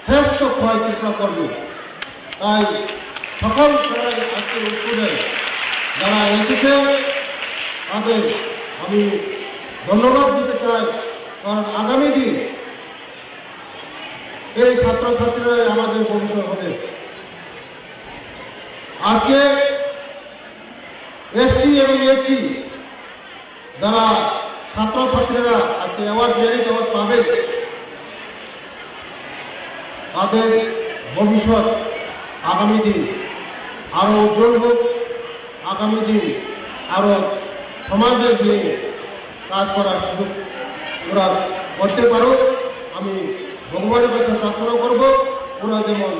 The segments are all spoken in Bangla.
শ্রেষ্ঠ ক্ষয় কৃপা করবে। তাই সকল আজকের উৎসবে যারা এসেছে তাদের আমি ধন্যবাদ দিতে চাই, কারণ আগামী দিন এই ছাত্রছাত্রীরাই আমাদের ভবিষ্যৎ হবে। আজকে এসটি এবং এইচসি যারা ছাত্রছাত্রীরা আজকে মেরিট অ্যাওয়ার্ড পাবে, তাদের ভবিষ্যৎ আগামী দিন আরও উজ্জ্বল হোক, আগামী দিন আরও সমাজে গিয়ে কাজ করার সুযোগ ওরা করতে পারো। আমি ভগবানের কাছে প্রার্থনা করব ওরা যেমন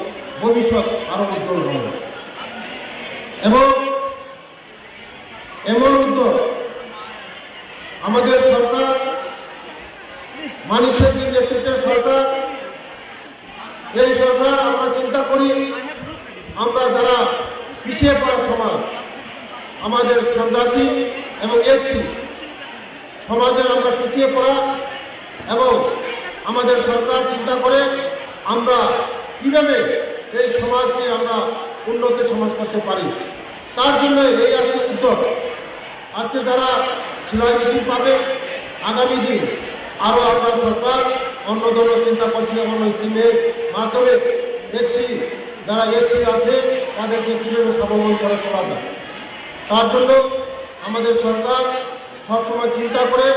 ভবিষ্যৎ আরও উজ্জ্বল হবে। এবং এমন উদ্যোগ আমাদের সরকার, মানিক শেখের নেতৃত্বের সরকার, এই সরকার আমরা চিন্তা করি আমরা যারা পিছিয়ে পড়া সমাজ, আমাদের জনজাতি এবং এইচসি সমাজে আমরা পিছিয়ে পড়া, এবং আমাদের সরকার চিন্তা করে আমরা কিভাবে এই সমাজকে আমরা উন্নত সমাজ করতে পারি। তার জন্য এই আজকে উদ্যোগ। আজকে যারা সেলাই মেশিন পাবে, আগামী দিন আরও আমরা সরকার অন্য ধরনের চিন্তা করছি, অন্য স্কিমের মাধ্যমে যারা এইচসি আছে তাদেরকে কীভাবে স্বাবলম্বী করে তোলা যায়। তার জন্য আমাদের সরকার সবসময় চিন্তা করে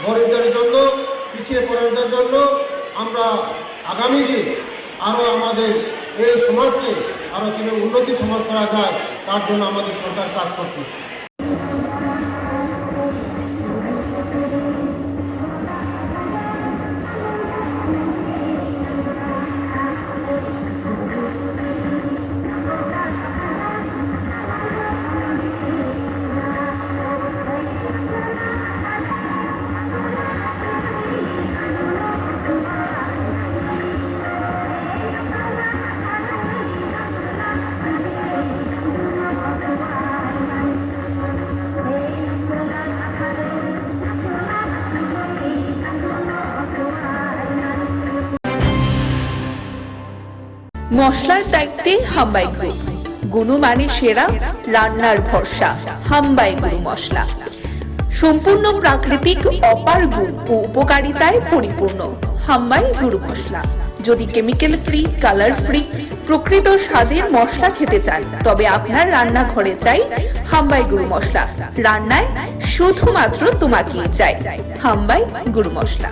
গরিবদের জন্য, পিছিয়ে পড়াদের জন্য আমরা আগামী দিন আরও আমাদের এই সমাজকে আরও কীভাবে উন্নতি সমাজ করা যায় তার জন্য আমাদের সরকার কাজ করছে। মশলার দায়িত্বে হাম্বাই গ্রুপ, গুণমানে সেরা, রান্নার ভরসা। হাম্বাই গুরু মশলা সম্পূর্ণ প্রাকৃতিক, অপার গুণ ও উপকারিতায় পরিপূর্ণ। হাম্বাই গুরু মশলা। যদি কেমিক্যাল ফ্রি, কালার ফ্রি, প্রকৃত স্বাদের মশলা খেতে চান তবে আপনার রান্নাঘরে চাই হাম্বাই গুরু মশলা। রান্নায় শুধুমাত্র তোমাকেই চাই হাম্বাই গুরু মশলা।